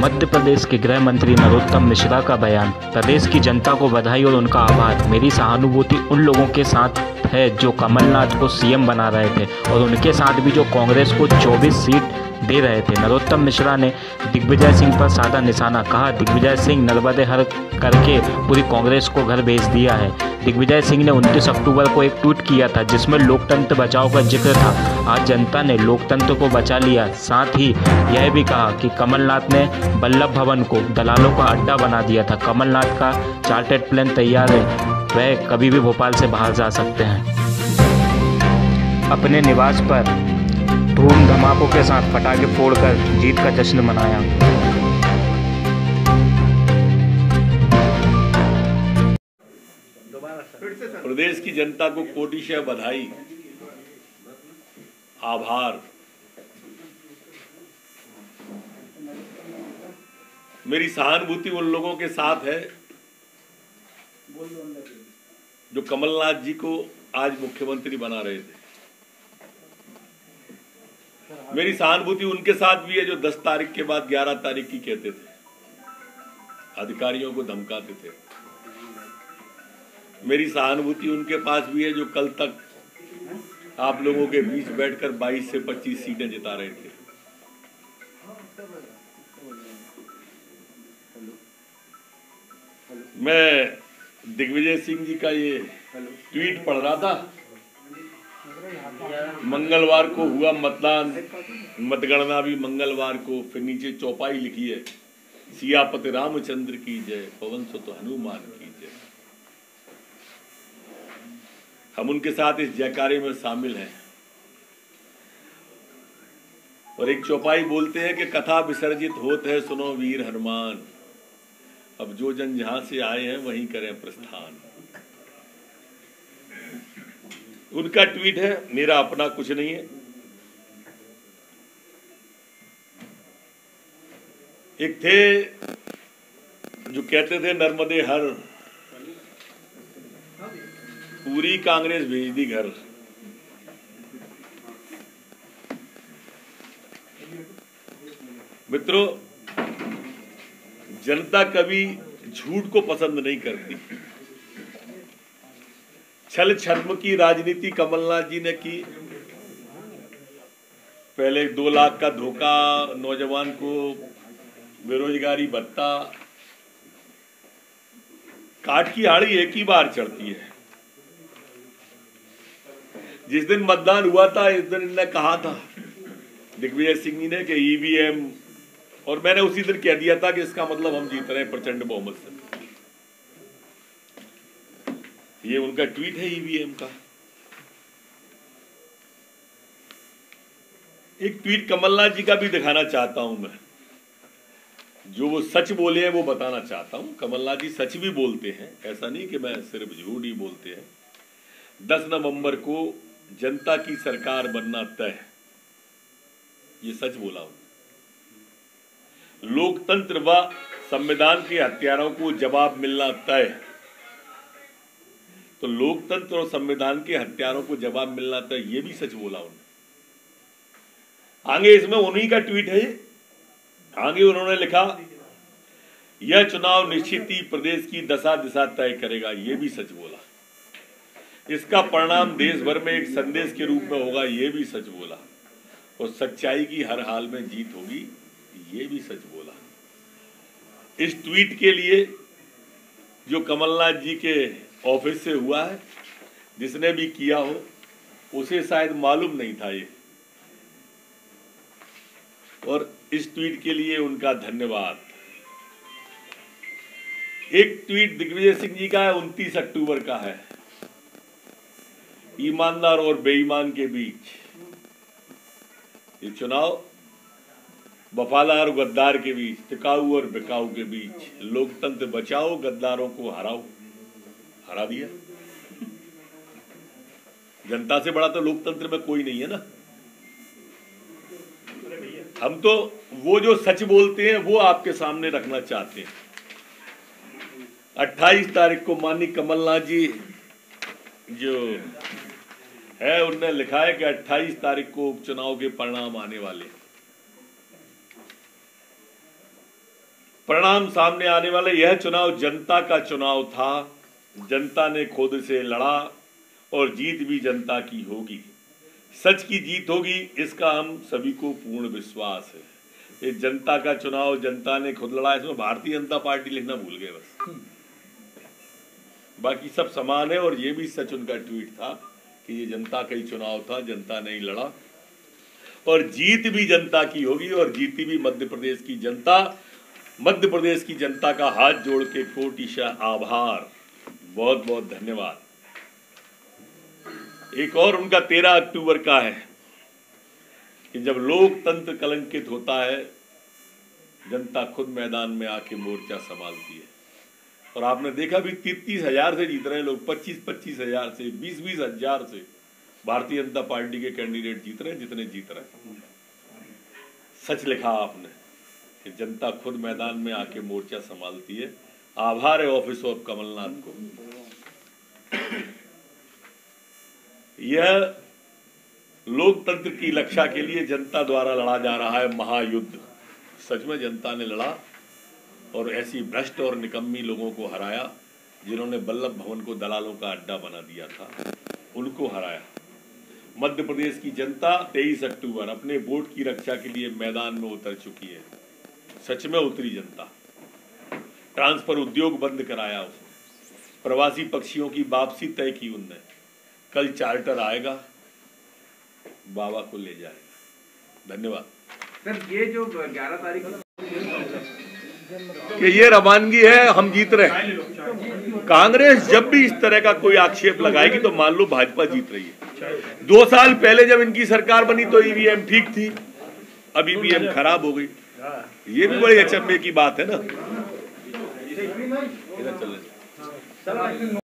मध्य प्रदेश के गृह मंत्री नरोत्तम मिश्रा का बयान। प्रदेश की जनता को बधाई और उनका आभार। मेरी सहानुभूति उन लोगों के साथ है जो कमलनाथ को सीएम बना रहे थे और उनके साथ भी जो कांग्रेस को 24 सीट दे रहे थे। नरोत्तम मिश्रा ने दिग्विजय सिंह पर साधा निशाना। कहा, दिग्विजय सिंह नर्मदे हर करके पूरी कांग्रेस को घर भेज दिया है। दिग्विजय सिंह ने 29 अक्टूबर को एक ट्वीट किया था जिसमें लोकतंत्र बचाओ का जिक्र था। आज जनता ने लोकतंत्र को बचा लिया। साथ ही यह भी कहा कि कमलनाथ ने वल्लभ भवन को दलालों का अड्डा बना दिया था। कमलनाथ का चार्टेड प्लान तैयार है, वह कभी भी भोपाल से बाहर जा सकते हैं। अपने निवास पर धूम धमाकों के साथ पटाखे फोड़कर जीत का जश्न मनाया। प्रदेश की जनता को कोटिशः बधाई, आभार। मेरी सहानुभूति उन लोगों के साथ है जो कमलनाथ जी को आज मुख्यमंत्री बना रहे थे। मेरी सहानुभूति उनके साथ भी है जो 10 तारीख के बाद 11 तारीख की कहते थे, अधिकारियों को धमकाते थे। मेरी सहानुभूति उनके पास भी है जो कल तक आप लोगों के बीच बैठकर 22 से 25 सीटें जिता रहे थे। मैं दिग्विजय सिंह जी का ये ट्वीट पढ़ रहा था। मंगलवार को हुआ मतदान, मतगणना भी मंगलवार को। फिर नीचे चौपाई लिखी है, सियापति रामचंद्र की जय, पवन सुत हनुमान की जय। हम उनके साथ इस जयकारे में शामिल हैं। और एक चौपाई बोलते हैं कि कथा विसर्जित होत है सुनो वीर हनुमान, अब जो जन जहां से आए हैं वहीं करें प्रस्थान। उनका ट्वीट है, मेरा अपना कुछ नहीं है। एक थे जो कहते थे नर्मदे हर, पूरी कांग्रेस भेज दी घर। मित्रों, जनता कभी झूठ को पसंद नहीं करती। छल छद्म की राजनीति कमलनाथ जी ने की। पहले 2 लाख का धोखा, नौजवान को बेरोजगारी भत्ता। काठ की हाड़ी एक ही बार चढ़ती है। जिस दिन मतदान हुआ था इस दिन इन्होंने कहा था दिग्विजय सिंह जी ने कि ईवीएम, और मैंने उसी दिन कह दिया था कि इसका मतलब हम जीत रहे हैं प्रचंड बहुमत से। ये उनका ट्वीट है ईवीएम का। एक ट्वीट कमलनाथ जी का भी दिखाना चाहता हूं मैं। जो वो सच बोले हैं वो बताना चाहता हूं। कमलनाथ जी सच भी बोलते हैं, ऐसा नहीं कि मैं सिर्फ झूठ ही बोलते हैं। 10 नवंबर को जनता की सरकार बनना तय, ये सच बोला हूं। लोकतंत्र व संविधान के हत्यारों को जवाब मिलना तय। तो लोकतंत्र और संविधान के हत्यारों को जवाब मिलना तय, ये भी सच बोला उन्होंने। आगे इसमें उन्हीं का ट्वीट है। आगे उन्होंने लिखा, यह चुनाव निश्चित ही प्रदेश की दशा दिशा तय करेगा, ये भी सच बोला। इसका परिणाम देश भर में एक संदेश के रूप में होगा, ये भी सच बोला। और सच्चाई की हर हाल में जीत होगी, ये भी सच बोला। इस ट्वीट के लिए जो कमलनाथ जी के ऑफिस से हुआ है, जिसने भी किया हो उसे शायद मालूम नहीं था ये। और इस ट्वीट के लिए उनका धन्यवाद। एक ट्वीट दिग्विजय सिंह जी का है, 29 अक्टूबर का है। ईमानदार और बेईमान के बीच ये चुनाव, वफादार और गद्दार के बीच, टिकाऊ और बिकाऊ के बीच। लोकतंत्र बचाओ, गद्दारों को हराओ। हरा दिया। जनता से बड़ा तो लोकतंत्र में कोई नहीं है ना। हम तो वो जो सच बोलते हैं वो आपके सामने रखना चाहते हैं। 28 तारीख को माननीय कमलनाथ जी जो है उन्होंने लिखा है कि 28 तारीख को उपचुनाव के परिणाम आने वाले। परिणाम सामने आने वाले। यह चुनाव जनता का चुनाव था, जनता ने खुद से लड़ा और जीत भी जनता की होगी, सच की जीत होगी, इसका हम सभी को पूर्ण विश्वास है। ये जनता का चुनाव जनता ने खुद लड़ा, इसमें भारतीय जनता पार्टी लिखना भूल गए बस, बाकी सब समान है। और ये भी सच उनका ट्वीट था कि ये जनता का ही चुनाव था, जनता ने ही लड़ा और जीत भी जनता की होगी और जीती भी मध्य प्रदेश की जनता। मध्य प्रदेश की जनता का हाथ जोड़ के कोटिशः आभार, बहुत बहुत धन्यवाद। एक और उनका 13 अक्टूबर का है कि जब लोकतंत्र कलंकित होता है, जनता खुद मैदान में आके मोर्चा संभालती है। और आपने देखा भी 33,000 से जीत रहे हैं लोग, 25-25 हजार से, 20-20 हजार से भारतीय जनता पार्टी के कैंडिडेट जीत रहे हैं, जितने जीत रहे हैं। सच लिखा आपने कि जनता खुद मैदान में आके मोर्चा संभालती है। आभार है ऑफिस ऑफ कमलनाथ को। यह लोकतंत्र की रक्षा के लिए जनता द्वारा लड़ा जा रहा है महायुद्ध। सच में जनता ने लड़ा और ऐसी भ्रष्ट और निकम्मी लोगों को हराया जिन्होंने वल्लभ भवन को दलालों का अड्डा बना दिया था, उनको हराया। मध्य प्रदेश की जनता 23 अक्टूबर अपने वोट की रक्षा के लिए मैदान में उतर चुकी है। सच में उतरी जनता। ट्रांसफर उद्योग बंद कराया उसने, प्रवासी पक्षियों की वापसी तय की उनने। कल चार्टर आएगा, बाबा को ले जाएगा। धन्यवाद सर। ये जो 11 तारीख कि ये रवानगी है, हम जीत रहे हैं। कांग्रेस जब भी इस तरह का कोई आक्षेप लगाएगी तो मान लो भाजपा जीत रही है। 2 साल पहले जब इनकी सरकार बनी तो ईवीएम ठीक थी, अब ईवीएम खराब हो गई। ये भी बड़ी अचंभे की बात है ना। इधर चल